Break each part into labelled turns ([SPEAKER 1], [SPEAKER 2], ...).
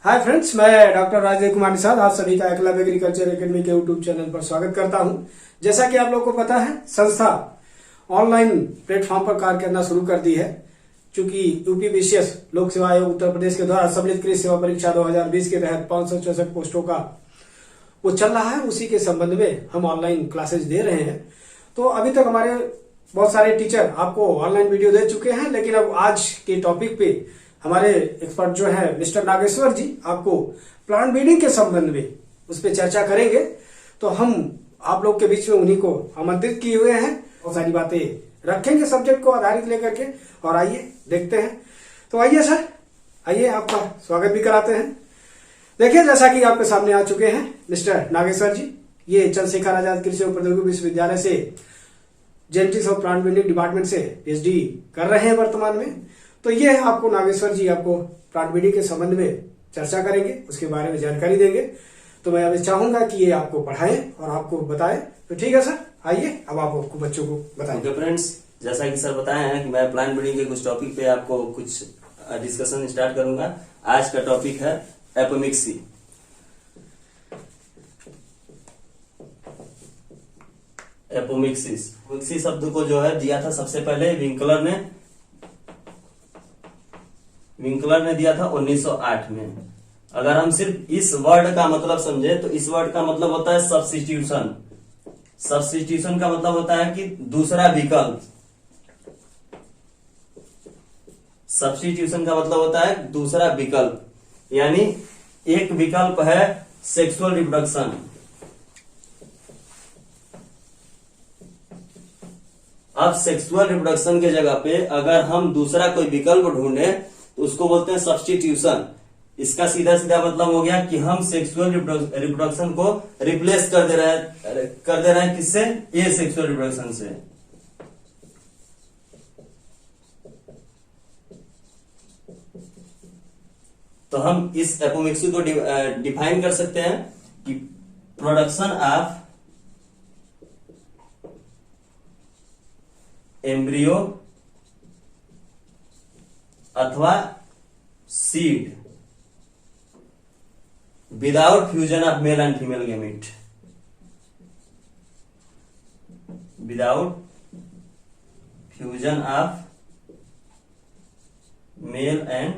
[SPEAKER 1] Hi friends, मैं doctor Rajesh Kumar Nishad आप सभी का एकलव्य एग्रीकल्चर एकेडमी के यूट्यूब चैनल पर स्वागत करता हूं। जैसा कि आप लोगों को पता है, संस्था ऑनलाइन प्लेटफॉर्म पर कार्य करना शुरू कर दी है। चूंकि यूपी बीसीएस लोक सेवा आयोग उत्तर प्रदेश के द्वारा सम्मिलित कृषि सेवा परीक्षा 2020 के तहत 564 पोस्टों का वो चल रहा है, उसी के संबंध में हम ऑनलाइन क्लासेज दे रहे हैं। तो अभी तक हमारे बहुत सारे टीचर आपको ऑनलाइन वीडियो दे चुके हैं, लेकिन अब आज के टॉपिक पे हमारे एक्सपर्ट जो है मिस्टर नागेश्वर जी आपको प्लांट ब्रीडिंग के संबंध में उस पर चर्चा करेंगे। तो हम आप लोग के बीच में उन्हीं को आमंत्रित किए हुए हैं, बहुत सारी बातें रखेंगे सब्जेक्ट को आधारित लेकर के। और आइए देखते हैं। तो आइए सर, आइए आपका स्वागत भी कराते हैं। देखिए, जैसा कि आपके सामने आ चुके हैं मिस्टर नागेश्वर जी, ये चंद्रशेखर आजाद कृषि एवं प्रौद्योगिकी विश्वविद्यालय से genetics of plant breeding department से पीएचडी कर रहे हैं वर्तमान में। तो ये आपको नागेश्वर जी आपको प्लांट ब्रीडिंग के संबंध में चर्चा करेंगे, उसके बारे में जानकारी देंगे। तो मैं अभी चाहूंगा कि ये आपको पढ़ाएं और आपको बताएं। तो ठीक है सर, आइए अब आप आपको बच्चों को बताएं।
[SPEAKER 2] ओके फ्रेंड्स, जैसा कि सर बताए हैं कि मैं प्लांट ब्रीडिंग के कुछ टॉपिक पे आपको कुछ डिस्कशन स्टार्ट करूंगा। आज का टॉपिक है एपोमिक्सी। एपोमिक्सिस मिक्सी शब्द को जो है दिया था सबसे पहले विंकलर ने दिया था 1908 में। अगर हम सिर्फ इस वर्ड का मतलब समझे तो इस वर्ड का मतलब होता है सब्स्टिट्यूशन। सब्स्टिट्यूशन का मतलब होता है कि दूसरा विकल्प। सब्स्टिट्यूशन का मतलब होता है दूसरा विकल्प, यानी एक विकल्प है सेक्सुअल रिप्रोडक्शन। अब सेक्सुअल रिप्रोडक्शन के जगह पे अगर हम दूसरा कोई विकल्प ढूंढे तो उसको बोलते हैं सब्स्टिट्यूशन। इसका सीधा सीधा मतलब हो गया कि हम सेक्सुअल रिप्रोडक्शन को रिप्लेस कर दे रहे हैं किससे? ए सेक्सुअल रिप्रोडक्शन से। तो हम इस एपोमिक्सी को डिफाइन कर सकते हैं कि प्रोडक्शन ऑफ एम्ब्रियो अथवा seed without fusion of male and female gamete. Without fusion of male and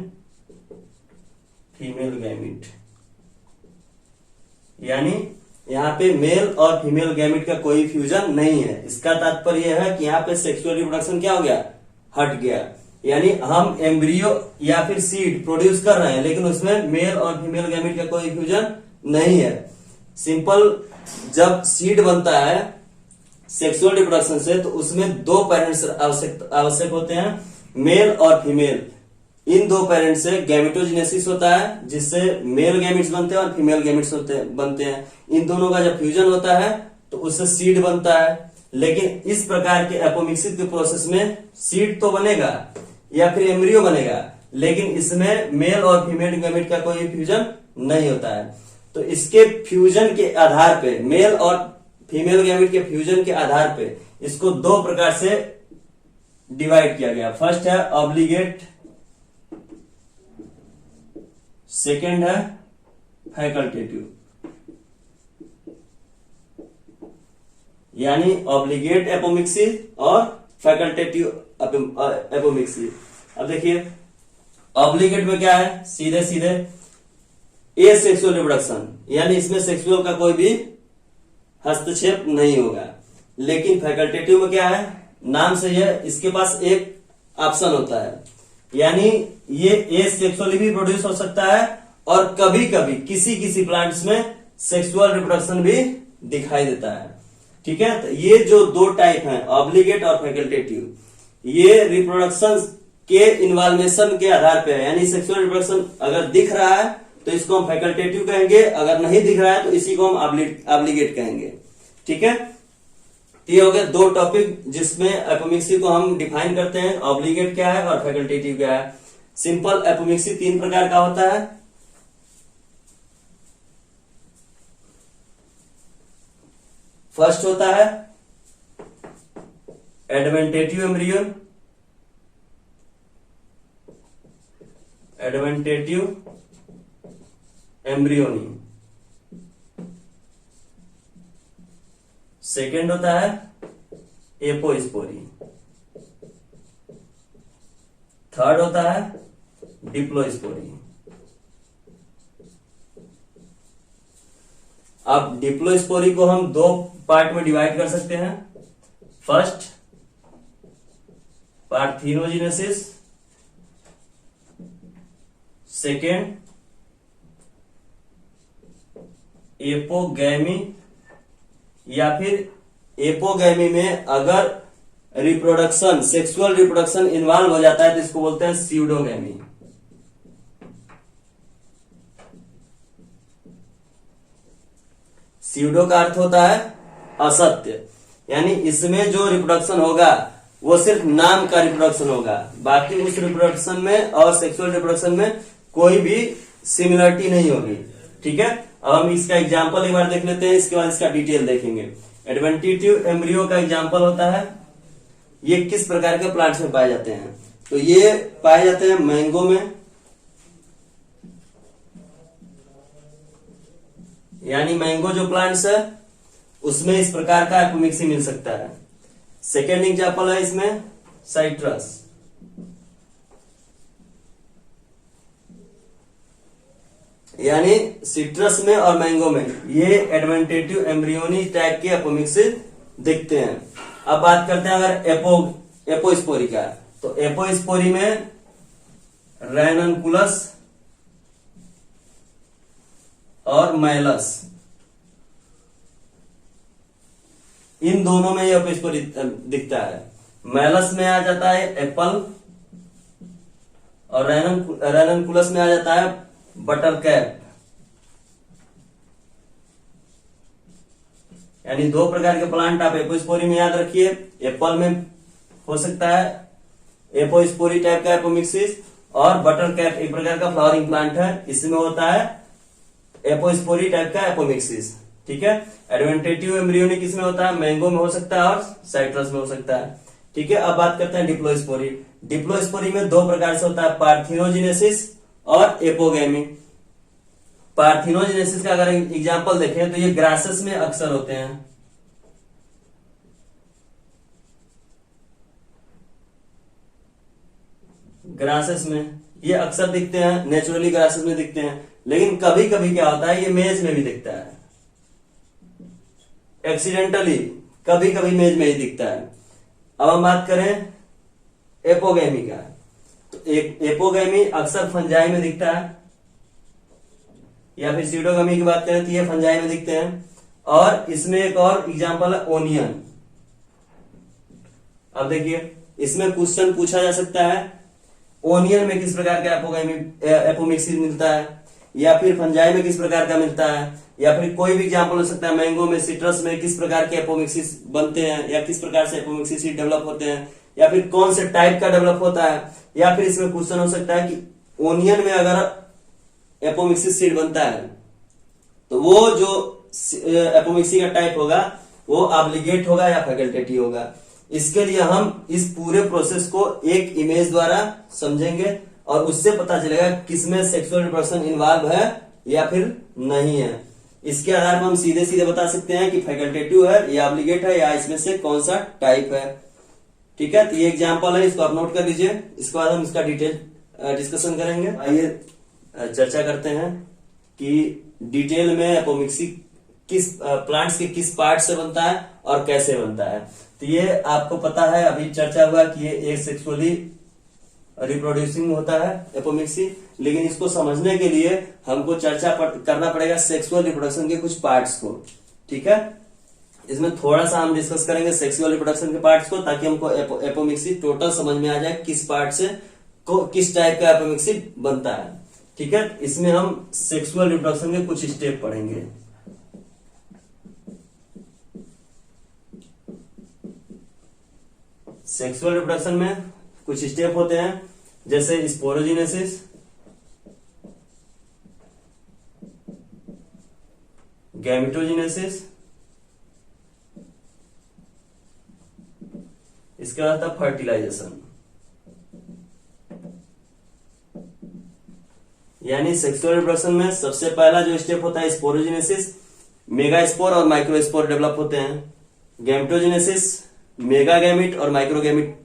[SPEAKER 2] female gamete, यानी यहाँ पे मेल और फीमेल गैमेट का कोई फ्यूजन नहीं है। इसका तात्पर्य यह है कि यहाँ पे सेक्सुअल रिप्रोडक्शन क्या हो गया? हट गया। यानी हम एम्ब्रियो या फिर सीड प्रोड्यूस कर रहे हैं, लेकिन उसमें मेल और फीमेल गैमेट का कोई फ्यूजन नहीं है। सिंपल, जब सीड बनता है सेक्सुअल रिप्रोडक्शन से तो उसमें दो पेरेंट्स आवश्यक होते हैं, मेल और फीमेल। इन दो पेरेंट्स से गैमेटोजेनेसिस होता है, जिससे मेल गैमेट्स बनते हैं और फीमेल गैमेट्स बनते हैं। इन दोनों का जब फ्यूजन होता है तो उससे सीड बनता है। लेकिन इस प्रकार के एपोमिक्सिस के प्रोसेस में सीड तो बनेगा या फिर एम्ब्रियो बनेगा, लेकिन इसमें मेल और फीमेल गैमेट का कोई फ्यूजन नहीं होता है। तो इसके फ्यूजन के आधार पे, मेल और फीमेल गैमेट के फ्यूजन के आधार पे इसको दो प्रकार से डिवाइड किया गया। फर्स्ट है ऑब्लिगेट, सेकेंड है फैकल्टेटिव। यानी ऑब्लिगेट एपोमिक्सी और फैकल्टेटिव एपोमिक्सी। अब देखिए, ऑब्लिगेट में क्या है? सीधे सीधे ए सेक्सुअल रिप्रोडक्शन, यानी इसमें सेक्सुअल का कोई भी हस्तक्षेप नहीं होगा। लेकिन फैकल्टेटिव में क्या है? नाम से यह इसके पास एक ऑप्शन होता है, यानी ये ए सेक्सुअली भी प्रोड्यूस हो सकता है और कभी कभी किसी प्लांट्स में सेक्सुअल रिप्रोडक्शन भी दिखाई देता है। ठीक है, तो ये जो दो टाइप हैं, ऑब्लिगेट और फैकल्टेटिव, ये रिप्रोडक्शन के इन्वॉल्वेशन के आधार पे है। यानी सेक्सुअल रिप्रोडक्शन अगर दिख रहा है तो इसको हम फैकल्टेटिव कहेंगे, अगर नहीं दिख रहा है तो इसी को हम ऑब्लिगेट कहेंगे। ठीक है, ये हो गए दो टॉपिक जिसमें एपोमिक्सी को हम डिफाइन करते हैं। ऑब्लिगेट क्या है और फैकल्टेटिव क्या है। सिंपल एपोमिक्सी तीन प्रकार का होता है। फर्स्ट होता है एडवेंटेटिव एम्ब्रियो, एडवेंटेटिव एम्ब्रियोनी। सेकेंड होता है एपोस्पोरी। थर्ड होता है डिप्लोस्पोरी। अब डिप्लोस्पोरी को हम दो पार्ट में डिवाइड कर सकते हैं। फर्स्ट पार्थिनोजेनेसिस, सेकेंड एपोगैमी, या फिर एपोगैमी में अगर रिप्रोडक्शन, सेक्सुअल रिप्रोडक्शन इन्वॉल्व हो जाता है तो इसको बोलते हैं स्यूडोगैमी। स्यूडो का अर्थ होता है असत्य, यानी इसमें जो रिप्रोडक्शन होगा वो सिर्फ नाम का रिप्रोडक्शन होगा, बाकी उस रिप्रोडक्शन में और सेक्सुअल रिप्रोडक्शन में कोई भी सिमिलरिटी नहीं होगी। ठीक है, अब हम इसका एग्जांपल एक बार देख लेते हैं, इसके बाद इसका डिटेल देखेंगे। एडवेंटेटिव एम्ब्रियो का एग्जांपल होता है, ये किस प्रकार के प्लांट्स में पाए जाते हैं, तो ये पाए जाते हैं मैंगो में, यानी मैंगो जो प्लांट्स है उसमें इस प्रकार का एपोमिक्सी मिल सकता है। सेकेंड एग्जांपल है इसमें साइट्रस, यानी सिट्रस में और मैंगो में ये एडवेंटेटिव एम्ब्रियोनी टाइप के एपोमिक्सी दिखते हैं। अब बात करते हैं अगर एपोस्पोरी का, तो एपोस्पोरी में रैननकुलस और मैलस, इन दोनों में ये एपोस्पोरी दिखता है। मैलस में आ जाता है एप्पल और रैननकुलस में आ जाता है बटर कैप, यानी दो प्रकार के प्लांट आप एपोस्पोरी में याद रखिए। एप्पल में हो सकता है एपोस्पोरी टाइप का एपोमिक्सिस, और बटर कैप एक प्रकार का फ्लावरिंग प्लांट है, इसमें होता है एपोस्पोरी टाइप का एपोमिक्सिस। ठीक है, एडवेंटेटिव एम्ब्रियोनी किसमें होता है, मैंगो में हो सकता है और साइट्रस में हो सकता है। ठीक है, अब बात करते हैं डिप्लोस्पोरी। डिप्लोस्पोरी में दो प्रकार से होता है, पार्थिनोजेनेसिस और एपोगैमी। पार्थिनोजेनेसिस का अगर एग्जांपल देखें तो ये ग्रासेस में अक्सर होते हैं। ग्रासेस में ये अक्सर दिखते हैं, नेचुरली ग्रासेस में दिखते हैं, लेकिन कभी कभी क्या होता है ये मेज में भी दिखता है, एक्सीडेंटली कभी कभी मेज में ही दिखता है। अब हम बात करें एपोगैमी का, तो एपोगैमी अक्सर फंजाई में दिखता है, या फिर सीडोगैमी की बात करें तो ये फंजाई में दिखते हैं। और इसमें एक और एग्जांपल है ओनियन। अब देखिए इसमें क्वेश्चन पूछा जा सकता है ओनियन में किस प्रकार का एपोमिक्सिस मिलता है, या फिर फंजाई में किस प्रकार का मिलता है, या फिर कोई भी एग्जांपल हो सकता है मैंगो में, सिट्रस में किस प्रकार के एपोमिक्सिस बनते हैं, या किस प्रकार से एपोमिक्सिस डेवलप होते हैं, या फिर कौन से टाइप का डेवलप होता है। या फिर इसमें क्वेश्चन हो सकता है कि ओनियन में अगर एपोमिक्सिस सीड बनता है तो वो जो एपोमिक्सी का टाइप होगा वो ऑब्लिगेट होगा या फैकल्टेटिव होगा। इसके लिए हम इस पूरे प्रोसेस को एक इमेज द्वारा समझेंगे और उससे पता चलेगा किसमें सेक्सुअल रिप्रोडक्शन इन्वॉल्व है या फिर नहीं है। इसके आधार पर हम सीधे सीधे बता सकते हैं कि फैकल्टेटिव है या ऑब्लिगेट है, या इसमें से कौन सा टाइप है। ठीक है, तो ये एग्जांपल है, इसको आप नोट कर लीजिए। इसके बाद हम इसका डिटेल डिस्कशन करेंगे। आइए चर्चा करते हैं कि डिटेल में एपोमिक्सी किस प्लांट्स के किस पार्ट से बनता है और कैसे बनता है। तो ये आपको पता है, अभी चर्चा हुआ कि ये एक सेक्सुअली रिप्रोड्यूसिंग होता है एपोमिक्सी, लेकिन इसको समझने के लिए हमको चर्चा करना पड़ेगा सेक्सुअल रिप्रोडक्शन के कुछ पार्ट्स को। ठीक है, इसमें थोड़ा सा हम डिस्कस करेंगे सेक्सुअल रिप्रोडक्शन के पार्ट्स को, ताकि हमको एपोमिक्सी टोटल समझ में आ जाए किस पार्ट से किस टाइप का एपोमिक्सी बनता है। ठीक है, इसमें हम सेक्सुअल रिप्रोडक्शन के कुछ स्टेप पढ़ेंगे। सेक्सुअल रिप्रोडक्शन में कुछ स्टेप होते हैं, जैसे स्पोरोजेनेसिस, गैमेटोजेनेसिस, इसके बाद आता फर्टिलाइजेशन। यानी सेक्सुअल रिप्रोडक्शन में सबसे पहला जो स्टेप होता है स्पोरोजेनेसिस, मेगा स्पोर और माइक्रो स्पोर डेवलप होते हैं। गैमेटोजेनेसिस, मेगा गैमिट और माइक्रो गैमिट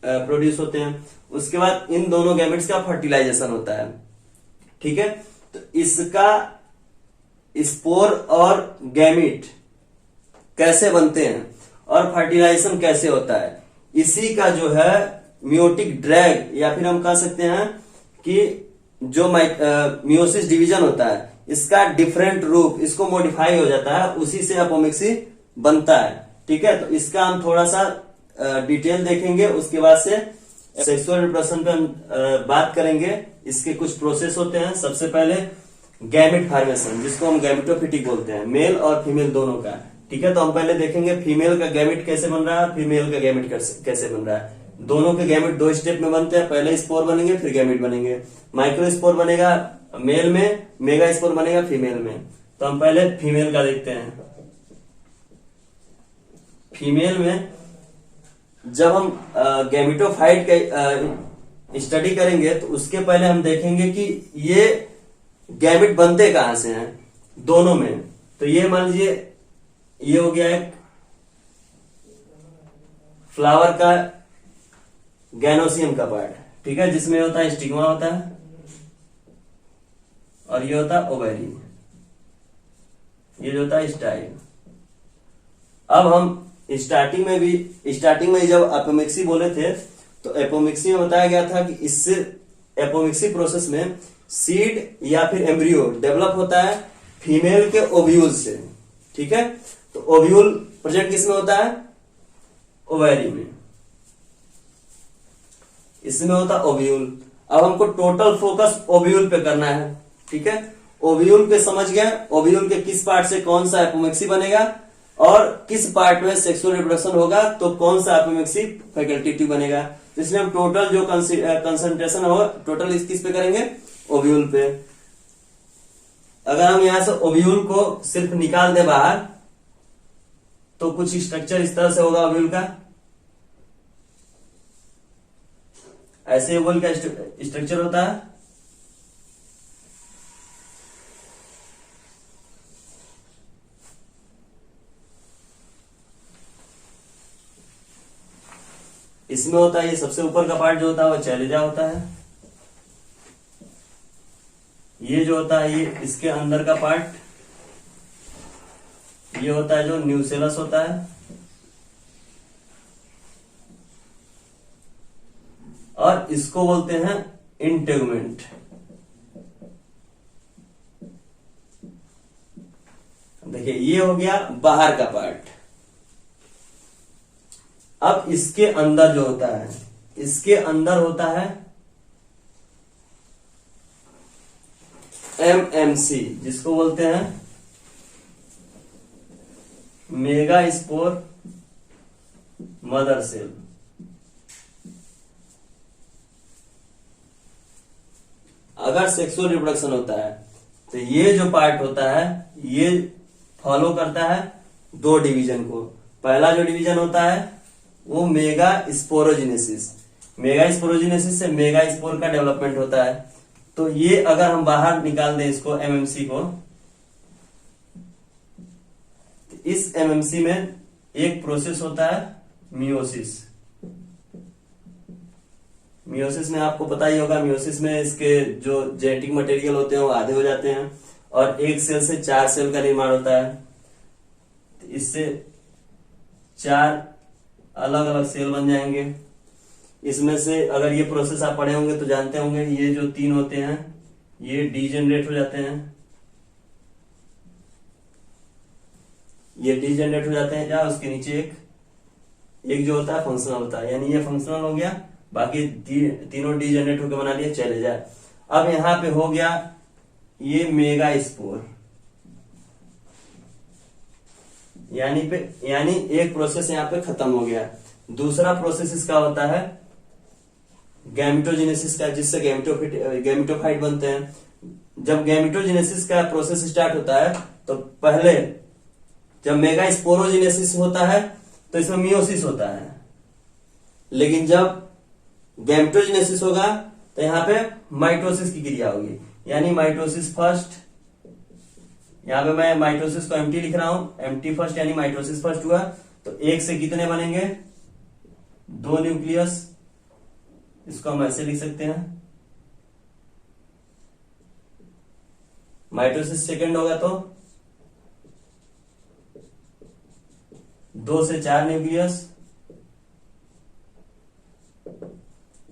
[SPEAKER 2] प्रोड्यूस होते हैं। उसके बाद इन दोनों गैमिट्स का फर्टिलाइजेशन होता है। ठीक है, तो इसका स्पोर और गैमिट कैसे बनते हैं और फर्टिलाइजेशन कैसे होता है, इसी का जो है मियोटिक ड्रैग या फिर हम कह सकते हैं कि जो मियोसिस डिवीजन होता है इसका डिफरेंट रूप, इसको मॉडिफाई हो जाता है, उसी से अपोमिक्सी बनता है। ठीक है, तो इसका हम थोड़ा सा डिटेल देखेंगे, उसके बाद से सेक्सुअल रिप्रोडक्शन पे हम बात करेंगे। इसके कुछ प्रोसेस होते हैं। सबसे पहले गैमेट फॉर्मेशन, जिसको हम गैमेटोफिटिक बोलते हैं, मेल और फीमेल दोनों का। ठीक है, तो हम पहले देखेंगे फीमेल का गैमेट कैसे बन रहा है, फीमेल का गैमेट कैसे बन रहा है। दोनों के गैमेट दो स्टेप में बनते हैं, पहले स्पोर बनेंगे फिर गैमेट बनेंगे। माइक्रो स्पोर बनेगा मेल में, मेगा स्पोर बनेगा फीमेल में। तो हम पहले फीमेल का देखते हैं। फीमेल में जब हम गैमेटोफाइट का स्टडी करेंगे तो उसके पहले हम देखेंगे कि ये गैमेट बनते कहां से हैं दोनों में। तो ये मान लीजिए ये हो गया एक फ्लावर का गैनोसियम का पार्ट, ठीक है, जिसमें होता है स्टिग्मा होता है और ये होता है ओवेरी, ये जो होता है स्टाइल। अब हम स्टार्टिंग में जब एपोमिक्सी बोले थे तो एपोमिक्सी में बताया गया था कि इससे एपोमिक्सी प्रोसेस में सीड या फिर एम्ब्रियो डेवलप होता है फीमेल के ओव्यूल से। ठीक है, तो ओव्यूल प्रेजेंट किसमें होता है, ओवेरी में, इसमें होता है ओव्यूल। अब हमको टोटल फोकस ओव्यूल पे करना है। ठीक है, ओव्यूल पे समझ गया, ओव्यूल के किस पार्ट से कौन सा एपोमिक्सी बनेगा और किस पार्ट में सेक्सुअल रिप्रोडक्शन होगा तो कौन सा एपोमिक्सी फैकल्टेटिव बनेगा। तो इसलिए हम टोटल जो कंसंट्रेशन होगा टोटल किस पे करेंगे, ओव्यूल पे। अगर हम यहां से ओव्यूल को सिर्फ निकाल दे बाहर तो कुछ स्ट्रक्चर इस तरह से होगा ओव्यूल का। ऐसे ओव्यूल का स्ट्रक्चर होता है। इसमें होता है, ये सबसे ऊपर का पार्ट जो होता है वो चैलेजा होता है। ये जो होता है ये इसके अंदर का पार्ट ये होता है जो न्यूसेलस होता है। और इसको बोलते हैं इंटेगुमेंट। देखिए ये हो गया बाहर का पार्ट। अब इसके अंदर जो होता है, इसके अंदर होता है एमएमसी, जिसको बोलते हैं मेगा स्पोर मदर सेल। अगर सेक्सुअल रिप्रोडक्शन होता है तो ये जो पार्ट होता है ये फॉलो करता है दो डिवीजन को। पहला जो डिवीजन होता है वो मेगा स्पोरोजेनेसिस, मेगा स्पोरोजेनेसिस से मेगा स्पोर का डेवलपमेंट होता है। तो ये अगर हम बाहर निकाल दें इसको एमएमसी को, तो इस एमएमसी में एक प्रोसेस होता है मियोसिस। मियोसिस में आपको पता ही होगा, मियोसिस में इसके जो जेनेटिक मटेरियल होते हैं वो आधे हो जाते हैं और एक सेल से 4 सेल का निर्माण होता है। तो इससे 4 अलग अलग सेल बन जाएंगे। इसमें से अगर ये प्रोसेस आप पढ़े होंगे तो जानते होंगे, ये जो 3 होते हैं ये डीजेनरेट हो जाते हैं, ये डीजेनरेट हो जाते हैं, या उसके नीचे एक जो होता है फंक्शनल होता है, यानी ये फंक्शनल हो गया, बाकी तीनों डीजेनरेट होकर बना लिए, चले जाए। अब यहां पे हो गया ये मेगा स्पोर, यानी एक प्रोसेस यहां पे खत्म हो गया। दूसरा प्रोसेस इसका होता है गैमेटोजेनेसिस का, जिससे गैमेटोफाइट बनते हैं। जब गैमेटोजेनेसिस का प्रोसेस स्टार्ट होता है तो पहले जब मेगा स्पोरोजेनेसिस होता है तो इसमें मियोसिस होता है, लेकिन जब गैमेटोजेनेसिस होगा तो यहां पे माइटोसिस की क्रिया होगी, यानी माइटोसिस फर्स्ट, यहां पे मैं माइटोसिस को एम्प्टी लिख रहा हूं, एम्प्टी फर्स्ट यानी माइटोसिस फर्स्ट हुआ। तो एक से कितने बनेंगे? 2 न्यूक्लियस, इसको हम ऐसे लिख सकते हैं। माइटोसिस सेकेंड होगा तो 2 से 4 न्यूक्लियस,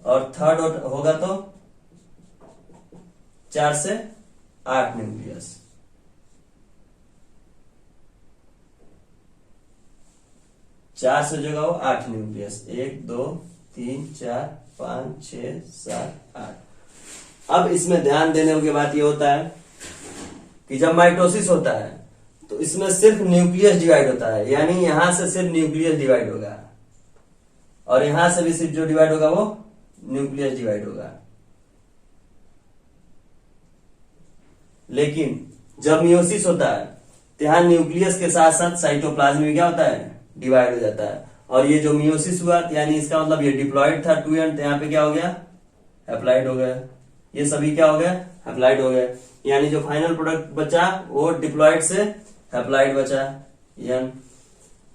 [SPEAKER 2] और थर्ड होगा तो 4 से 8 न्यूक्लियस। चार से जो हो 8 न्यूक्लियस, 1 2 3 4 5 6 7 8। अब इसमें ध्यान देने की बात ये होता है कि जब माइटोसिस होता है तो इसमें सिर्फ न्यूक्लियस डिवाइड होता है, यानी यहां से सिर्फ न्यूक्लियस डिवाइड होगा, और यहां से भी सिर्फ जो डिवाइड होगा वो न्यूक्लियस डिवाइड होगा। लेकिन जब मियोसिस होता है तो यहां न्यूक्लियस के साथ साथ साइटोप्लाज्म में क्या होता है? डिवाइड हो जाता है। और ये जो मियोसिस हुआ यानी इसका मतलब ये डिप्लॉइड था 2 एंड, यहाँ पे क्या हो गया? हैप्लॉइड हो गया। ये सभी क्या हो गया? हैप्लॉइड हो गए, यानी जो फाइनल प्रोडक्ट बचा वो डिप्लॉइड से हैप्लॉइड बचा एन।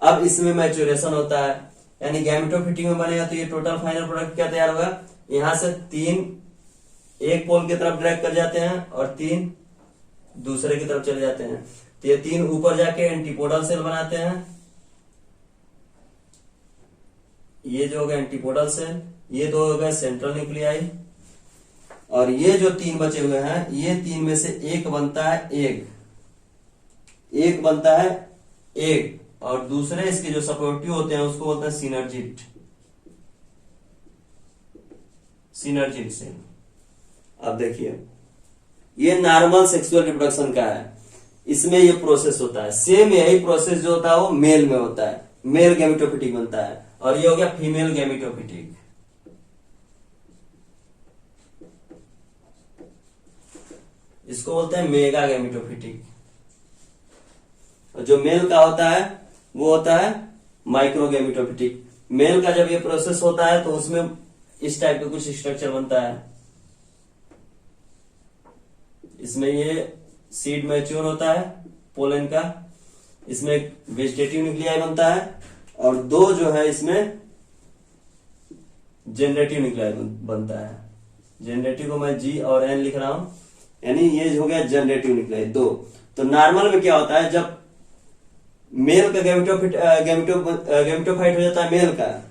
[SPEAKER 2] अब इसमें मैच्योरेशन होता है, यानी गैमेटोफिटिंग में बनेगा तो ये टोटल फाइनल प्रोडक्ट क्या तैयार होगा? यहां से 3 एक पोल की तरफ ड्रैग कर जाते हैं और 3 दूसरे की तरफ चले जाते हैं, तो ये 3 ऊपर जाके एंटीपोडल सेल बनाते हैं। ये जो हो गया एंटीपोडल सेल, ये 2 हो गए सेंट्रल न्यूक्लियाई, और ये जो 3 बचे हुए हैं ये 3 में से एक बनता है एग, एक बनता है एग, और दूसरे इसके जो सपोर्टिव होते हैं उसको बोलते हैं सिनर्जिट, सिनर्जिट सेल। अब देखिए ये नॉर्मल सेक्सुअल रिप्रोडक्शन का है, इसमें ये प्रोसेस होता है। सेम यही प्रोसेस जो होता है वो मेल में होता है, मेल गैमेटोफिटिक बनता है, और ये हो गया फीमेल गैमेटोफिटिक। इसको बोलते हैं मेगा गैमेटोफिटिक। और जो मेल का होता है वो होता है माइक्रो गैमेटोफिटिक। मेल का जब ये प्रोसेस होता है तो उसमें इस टाइप का कुछ स्ट्रक्चर बनता है। इसमें ये सीड मैच्योर होता है पोलन का, इसमें वेजिटेटिव न्यूक्लियाई बनता है, और 2 जो है इसमें जनरेटिव न्यूक्लियाई बनता है। जनरेटिव को मैं जी और एन लिख रहा हूं, यानी ये हो गया जनरेटिव न्यूक्लियाई 2। तो नॉर्मल में क्या होता है, जब मेल का गैमेटोफाइट हो जाता है मेल का,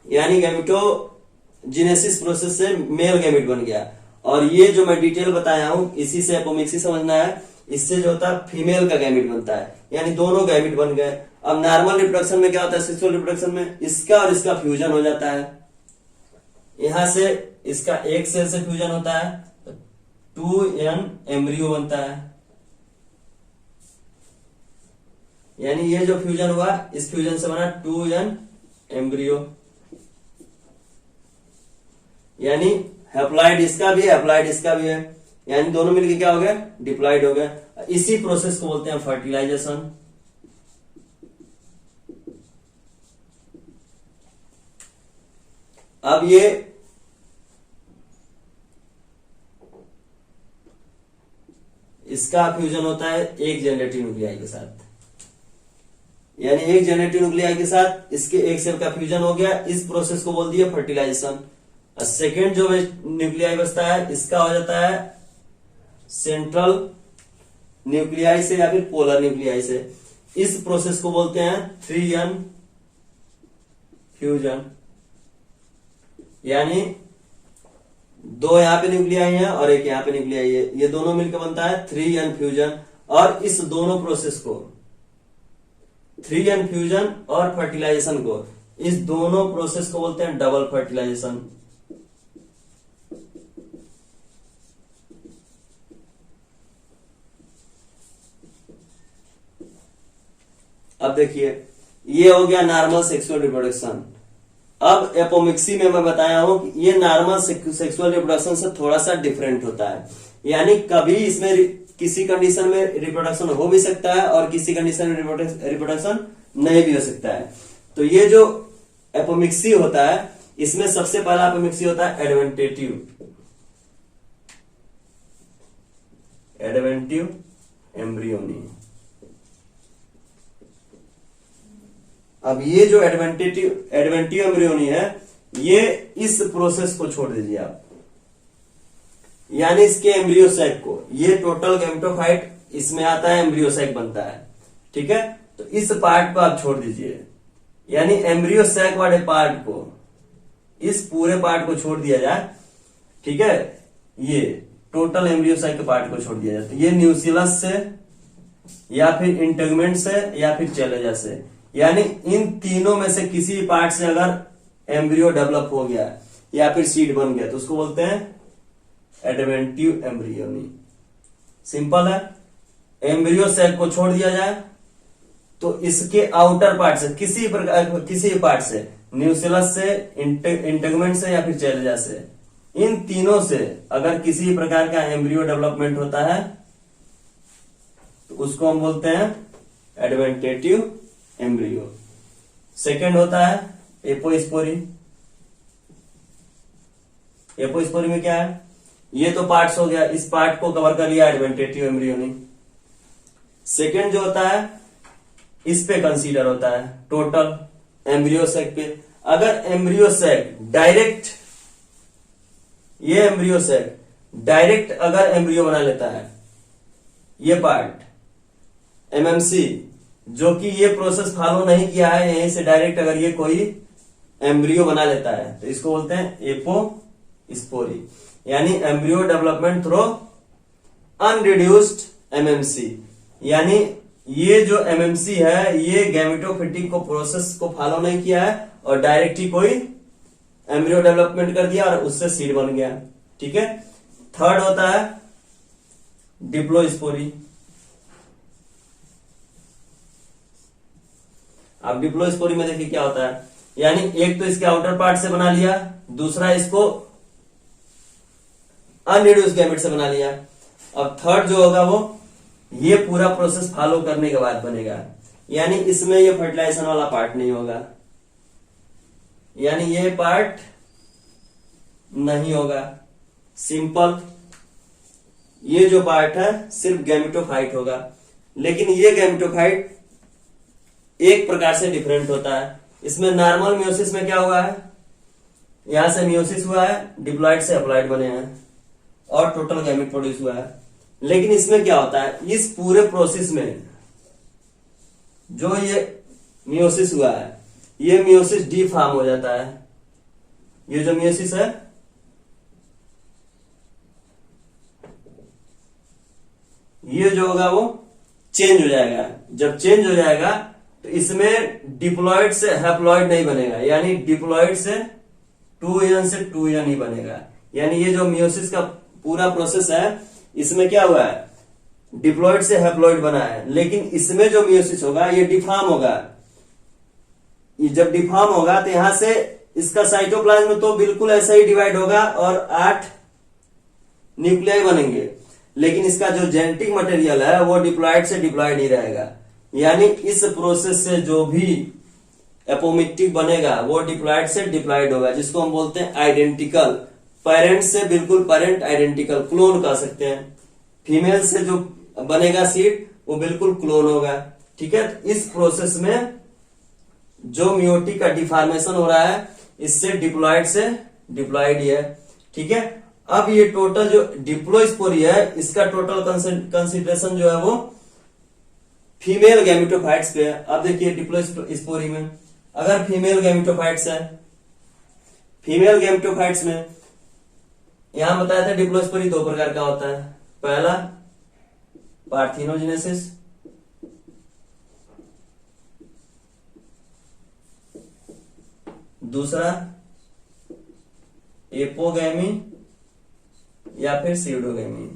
[SPEAKER 2] यानी गैमेटोजेनेसिस प्रोसेस से मेल गैमेट बन गया, और ये जो मैं डिटेल बताया हूं इसी से एपोमिक्सी समझना है। इससे जो होता है फीमेल का गैमेट बनता है, यानी दोनों गैमेट बन गए। अब नॉर्मल रिप्रोडक्शन में क्या होता है, सेक्सुअल रिप्रोडक्शन में इसका और इसका फ्यूजन हो जाता है। यहां से इसका एक सेल से फ्यूजन होता है, 2n एम्ब्रियो बनता है, यानी ये जो फ्यूजन हुआ इस फ्यूजन से बना 2n एम्ब्रियो, यानी हैप्लॉइड इसका भी है, हैप्लॉइड इसका भी है, यानी दोनों मिलके क्या हो गया? डिप्लॉइड हो गया। इसी प्रोसेस को बोलते हैं फर्टिलाइजेशन। अब ये इसका फ्यूजन होता है एक जनरेटिव न्यूक्लियाई के साथ, यानी एक जनरेटिव न्यूक्लियाई के साथ इसके एक सेल का फ्यूजन हो गया। इस प्रोसेस को बोल दिया फर्टिलाइजेशन। सेकेंड जो न्यूक्लियाई बचता है इसका हो जाता है सेंट्रल न्यूक्लियाई से या फिर पोलर न्यूक्लियाई से। इस प्रोसेस को बोलते हैं 3n फ्यूजन, यानी 2 यहां पे न्यूक्लियाई है और एक यहां पे न्यूक्लियाई है, ये दोनों मिलकर बनता है 3n फ्यूजन। और इस दोनों प्रोसेस को 3n फ्यूजन और फर्टिलाइजेशन को, इस दोनों प्रोसेस को बोलते हैं डबल फर्टिलाइजेशन। अब देखिए ये हो गया नॉर्मल सेक्सुअल रिप्रोडक्शन। अब एपोमिक्सी में मैं बताया हूं कि ये नॉर्मल सेक्सुअल रिप्रोडक्शन से थोड़ा सा डिफरेंट होता है, यानी कभी इसमें किसी कंडीशन में रिप्रोडक्शन हो भी सकता है और किसी कंडीशन में रिप्रोडक्शन नहीं भी हो सकता है। तो ये जो एपोमिक्सी होता है इसमें सबसे पहला एपोमिक्सी होता है एडवेंटेटिव, एडवेंटिव एम्ब्रियोनी। अब ये जो एडवेंटिव एम्ब्रियोनी है, ये इस प्रोसेस को छोड़ दीजिए आप, यानी इसके एम्ब्रियो सैक को, ये टोटल गैमेटोफाइट इसमें आता है, एम्ब्रियो सैक बनता है, ठीक है। तो इस पार्ट को आप छोड़ दीजिए, यानी एम्ब्रियो सैक वाले पार्ट को, इस पूरे पार्ट को छोड़ दिया जाए, ठीक है। ये टोटल एम्ब्रियो सैक के पार्ट को छोड़ दिया जाए, तो ये न्यूसिलस से या फिर इंटेगमेंट से या फिर चैलेजा से, यानी इन तीनों में से किसी पार्ट से अगर एम्ब्रियो डेवलप हो गया या फिर सीड बन गया तो उसको बोलते हैं एडवेंटिव एम्ब्रियोनी। सिंपल है। एम्ब्रियो सैक को छोड़ दिया जाए तो इसके आउटर पार्ट से किसी पार्ट से, न्यूसिलस से, इंटेगमेंट से या फिर चैलेजा से, इन तीनों से अगर किसी प्रकार का एम्ब्रियो डेवलपमेंट होता है तो उसको हम बोलते हैं एडवेंटेटिव एम्ब्रियो। सेकेंड होता है एपोस्पोरी। एपोस्पोरी में क्या है, ये तो पार्ट्स हो गया, इस पार्ट को कवर कर लिया एडवेंटेटिव एम्ब्रियोनी। सेकेंड जो होता है इस पे कंसीडर होता है टोटल एम्ब्रियो सैक पे। अगर एम्ब्रियो सैक डायरेक्ट, ये एम्ब्रियो सैक डायरेक्ट अगर एम्ब्रियो बना लेता है, ये पार्ट एमएमसी जो कि ये प्रोसेस फॉलो नहीं किया है, यहीं से डायरेक्ट अगर ये कोई एम्ब्रियो बना लेता है तो इसको बोलते हैं एपोस्पोरी, यानी एम्ब्रियो डेवलपमेंट थ्रू अनरिड्यूस्ड एमएमसी। यानी ये जो एमएमसी है ये गैमेटोफिटिक को प्रोसेस को फॉलो नहीं किया है और डायरेक्ट ही कोई एम्ब्रियो डेवलपमेंट कर दिया और उससे सीड बन गया, ठीक है। थर्ड होता है डिप्लोस्पोरी। अब डिप्लोस्पोरी में देखिए क्या होता है, यानी एक तो इसके आउटर पार्ट से बना लिया, दूसरा इसको अनरिड्यूस्ड गैमेट से बना लिया। अब थर्ड जो होगा वो ये पूरा प्रोसेस फॉलो करने के बाद बनेगा, यानी इसमें ये फर्टिलाइजेशन वाला पार्ट नहीं होगा, यानी ये पार्ट नहीं होगा। सिंपल, ये जो पार्ट है सिर्फ गैमेटोफाइट होगा, लेकिन ये गैमेटोफाइट एक प्रकार से डिफरेंट होता है। इसमें नॉर्मल मियोसिस में क्या हुआ है, यहां से मियोसिस हुआ है, डिप्लॉइड से हैप्लॉइड बने हैं और टोटल गैमेट प्रोड्यूस हुआ है। लेकिन इसमें क्या होता है, इस पूरे प्रोसेस में जो ये मियोसिस हुआ है, ये मियोसिस डी फॉर्म हो जाता है। ये जो मियोसिस है ये जो होगा वो चेंज हो जाएगा। जब चेंज हो जाएगा तो इसमें डिप्लॉइड से हैप्लॉइड नहीं बनेगा, यानी डिप्लॉइड से 2n से 2n ही बनेगा। यानी ये जो मियोसिस का पूरा प्रोसेस है इसमें क्या हुआ है, डिप्लॉइड से हैप्लॉइड बना है, लेकिन इसमें जो मियोसिस होगा ये डिफॉर्म होगा। ये जब डिफॉर्म होगा तो यहां से इसका साइटोप्लाज्म तो बिल्कुल ऐसा ही डिवाइड होगा और 8 न्यूक्लियाई बनेंगे, लेकिन इसका जो जेनेटिक मटेरियल है वो डिप्लॉइड से डिप्लॉइड ही रहेगा। यानी इस प्रोसेस से जो भी एपोमिक्टिक बनेगा वो डिप्लॉइड से डिप्लॉइड होगा, जिसको हम बोलते हैं आइडेंटिकल। पेरेंट से बिल्कुल पेरेंट आइडेंटिकल, क्लोन कह सकते हैं। फीमेल से जो बनेगा सीड वो बिल्कुल क्लोन होगा, ठीक है। इस प्रोसेस में जो मियोटिक का डिफॉर्मेशन हो रहा है इससे डिप्लॉइड से डिप्लॉइड ही है, ठीक है। अब ये टोटल जो डिप्लोस्पोरी है इसका टोटल कंसिडरेशन जो है वो फीमेल गैमेटोफाइट्स पे है। अब देखिए डिप्लोस्पोरी में अगर फीमेल गैमेटोफाइट्स है, फीमेल गैमेटोफाइट्स में यहां बताया था डिप्लोस्पोरी 2 प्रकार का होता है। पहला पार्थिनोजेनेसिस, दूसरा एपोगैमी या फिर सीडोगैमी।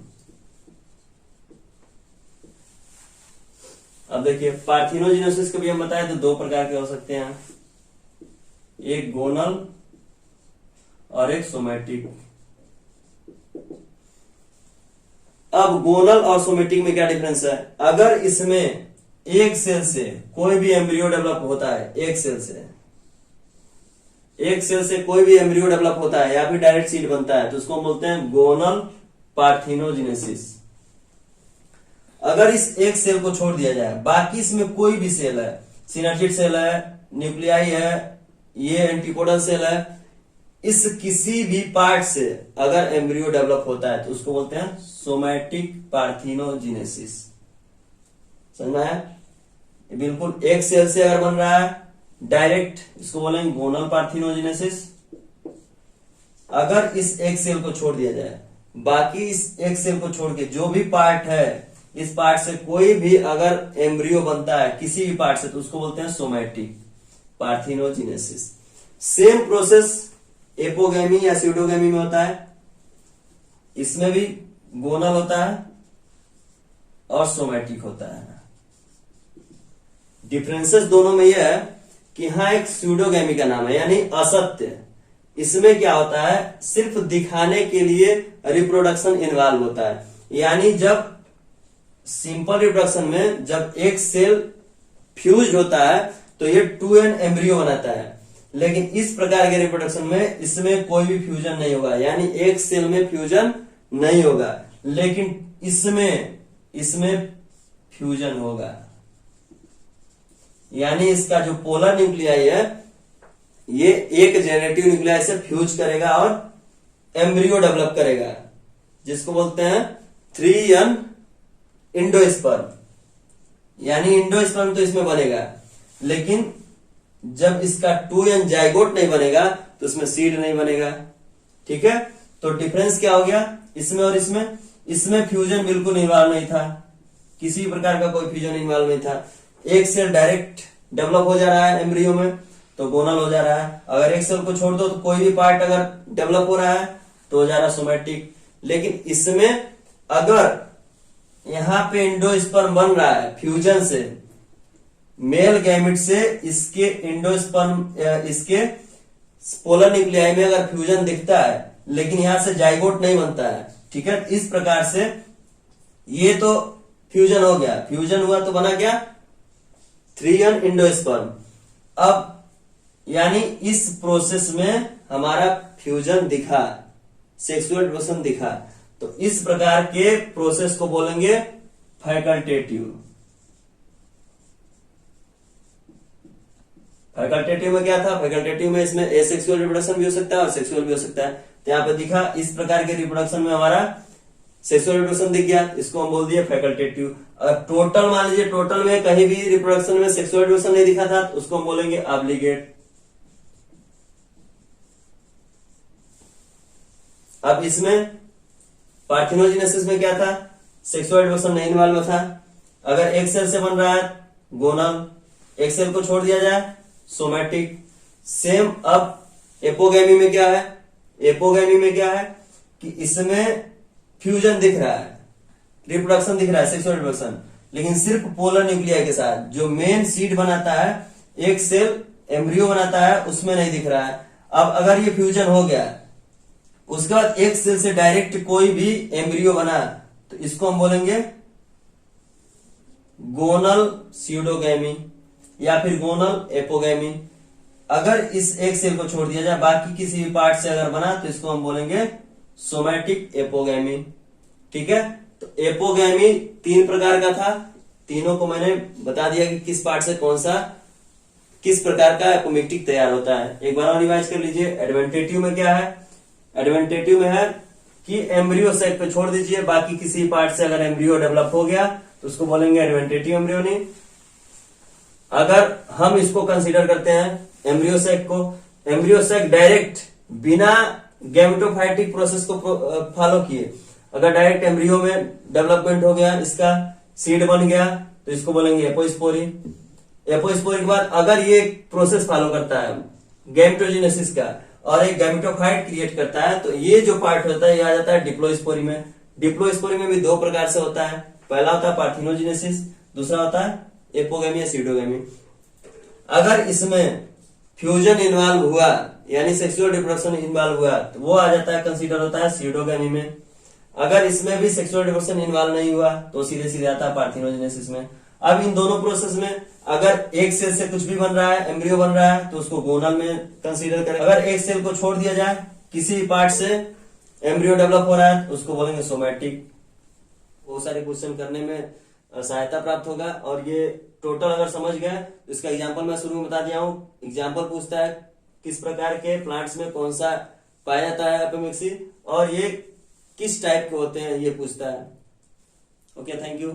[SPEAKER 2] अब देखिए पार्थिनोजेनेसिस को भी हम बताए तो 2 प्रकार के हो सकते हैं, एक गोनल और एक सोमैटिक। अब गोनल और सोमैटिक में क्या डिफरेंस है, अगर इसमें एक सेल से कोई भी एम्ब्रियो डेवलप होता है, एक सेल से कोई भी एम्ब्रियो डेवलप होता है या फिर डायरेक्ट सीड बनता है तो उसको हम बोलते हैं गोनल पार्थिनोजेनेसिस। अगर इस एक सेल को छोड़ दिया जाए, बाकी इसमें कोई भी सेल है, सिनर्जिड सेल है, न्यूक्लियाई है, ये एंटीपोडल सेल है, इस किसी भी पार्ट से अगर एम्ब्रियो डेवलप होता है तो उसको बोलते हैं सोमैटिक पार्थिनोजेनेसिस। समझ में आया? ये बिल्कुल एक सेल से अगर बन रहा है डायरेक्ट, इसको बोलेंगे गोनल पार्थिनोजेनेसिस। अगर इस एक सेल को छोड़ दिया जाए, बाकी इस एक सेल को छोड़ के जो भी पार्ट है, इस पार्ट से कोई भी अगर एम्ब्रियो बनता है किसी भी पार्ट से, तो उसको बोलते हैं somatic parthenogenesis. Same process apogamy या स्यूडोगैमी में होता है, इसमें भी गोनल होता है और सोमैटिक होता है। डिफरेंसेस दोनों में यह है कि यहां एक स्यूडोगैमी का नाम है यानी असत्य। इसमें क्या होता है, सिर्फ दिखाने के लिए रिप्रोडक्शन इन्वॉल्व होता है। यानी जब सिंपल रिप्रोडक्शन में जब एक सेल फ्यूज होता है तो ये 2n एम्ब्रियो बनाता है, लेकिन इस प्रकार के रिप्रोडक्शन में इसमें कोई भी फ्यूजन नहीं होगा, यानी एक सेल में फ्यूजन नहीं होगा, लेकिन इसमें फ्यूजन होगा। यानी इसका जो पोलर न्यूक्लियाई है ये एक जेनेटिव न्यूक्लियाई से फ्यूज करेगा और एम्ब्रियो डेवलप करेगा, जिसको बोलते हैं 3n इंडोस्पर्म। यानी इंडोस्पर्म तो इसमें बनेगा, लेकिन जब इसका 2n जाइगोट नहीं बनेगा तो उसमें सीड नहीं बनेगा। ठीक है, तो डिफरेंस क्या हो गया इसमें और इसमें? इसमें फ्यूजन बिल्कुल इन्वॉल्व नहीं था, किसी प्रकार का कोई फ्यूजन इन्वॉल्व नहीं था। एक सेल डायरेक्ट डेवलप हो जा रहा है एम्ब्रियो में तो गोनल हो जा रहा है। अगर एक सेल को छोड़ दो तो कोई भी पार्ट अगर डेवलप हो रहा है तो हो जा रहा है सोमैटिक। लेकिन इसमें अगर यहां पे इंडोस्पर्म बन रहा है फ्यूजन से, मेल गैमेट से इसके इंडोस्पर्म इसके पोलर न्यूक्लियाई में अगर फ्यूजन दिखता है, लेकिन यहां से जाइगोट नहीं बनता है। ठीक है, इस प्रकार से ये तो फ्यूजन हो गया, फ्यूजन हुआ तो बना क्या 3n इंडोस्पर्म। अब यानी इस प्रोसेस में हमारा फ्यूजन दिखा, सेक्सुअल रिप्रोडक्शन दिखा, तो इस प्रकार के प्रोसेस को बोलेंगे फैकल्टेटिव। फैकल्टेटिव में क्या था, फैकल्टेटिव में इसमें एसेक्सुअल रिप्रोडक्शन भी हो सकता है और सेक्सुअल भी हो सकता है। तो यहाँ पे दिखा इस प्रकार के रिप्रोडक्शन में हमारा सेक्सुअल रिप्रोडक्शन दिख गया, इसको हम बोल दिए फैकल्टेटिव। अगर टोटल मान लीजिए टोटल में कहीं भी रिप्रोडक्शन में सेक्सुअल रिप्रोडक्शन नहीं दिखा था तो उसको हम बोलेंगे ऑब्लिगेट। अब इसमें पार्थिनोजेनेसिस में क्या था, सेक्सुअल रिप्रोडक्शन नहीं इन्वॉल्व था। अगर एक सेल से बन रहा है गोनल, एक सेल को छोड़ दिया जाए सोमैटिक। सेम अब एपोगैमी में क्या है, एपोगैमी में क्या है कि इसमें फ्यूजन दिख रहा है, रिप्रोडक्शन दिख रहा है, सेक्सुअल रिप्रोडक्शन, लेकिन सिर्फ पोलर न्यूक्लियाई के साथ। जो मेन सीड बनाता है, एक सेल एम्ब्रियो बनाता है, उसमें नहीं दिख रहा है। अब अगर ये फ्यूजन हो गया, उसके बाद एक सेल से डायरेक्ट कोई भी एम्ब्रियो बना, तो इसको हम बोलेंगे गोनल स्यूडोगैमी या फिर गोनल एपोगैमी। अगर इस एक सेल को छोड़ दिया जाए, बाकी किसी भी पार्ट से अगर बना तो इसको हम बोलेंगे सोमैटिक एपोगैमी। ठीक है, तो एपोगैमी 3 प्रकार का था, तीनों को मैंने बता दिया कि किस पार्ट से कौन सा किस प्रकार का एपोमिक्टिक तैयार होता है। एक बार और रिवाइज कर लीजिए। एडवेंटेटिव में क्या है, एडवेंटेटिव में है कि एम्ब्रियो सेट पे छोड़ दीजिए, बाकी किसी पार्ट से अगर एम्ब्रियो डेवलप हो गया तो उसको बोलेंगे एडवेंटेटिव एम्ब्रियोनी। अगर हम इसको कंसीडर करते हैं एम्ब्रियो सेक को, एम्ब्रियो सेक डायरेक्ट बिना गैमेटोफाइटिक प्रोसेस को फॉलो किए, अगर डायरेक्ट एम्ब्रियो में डेवलपमेंट हो गया, इसका सीड बन गया, तो इसको बोलेंगे एपोस्पोरी। एपोस्पोरी के बाद अगर ये प्रोसेस फॉलो करता है गैमेटोजेनेसिस का और एक गैमेटोफाइट क्रिएट करता है, तो ये जो पार्ट होता है ये आ जाता है डिप्लोस्पोरी में। डिप्लोस्पोरी में भी 2 प्रकार से होता है, पहला होता है पार्थिनोजेनेसिस, दूसरा होता है एपोगैमी या सीडोगैमी। अगर इसमें फ्यूजन इन्वॉल्व हुआ यानी सेक्सुअल रिप्रोडक्शन इन्वॉल्व हुआ तो वो आ जाता है, कंसीडर होता है सीडोगैमी में। अगर इसमें भी सेक्सुअल रिप्रोडक्शन इन्वॉल्व नहीं हुआ तो सीधे सीधे आता है पार्थिनोजेनेसिस में। अब इन दोनों प्रोसेस में अगर एक सेल से कुछ भी बन रहा है, एम्ब्रियो बन रहा है, तो उसको गोनल में कंसीडर करें। अगर एक सेल को छोड़ दिया जाए, किसी पार्ट से एम्ब्रियो डेवलप हो रहा है, तो उसको बोलेंगे सोमैटिक। बहुत सारे क्वेश्चन करने में सहायता प्राप्त होगा। और ये टोटल अगर समझ गए तो इसका एग्जाम्पल मैं शुरू में बता दिया हूँ। एग्जाम्पल पूछता है किस प्रकार के प्लांट्स में कौन सा पाया जाता है एपिमिक्सिन और ये किस टाइप के होते हैं, ये पूछता है। Okay, thank you.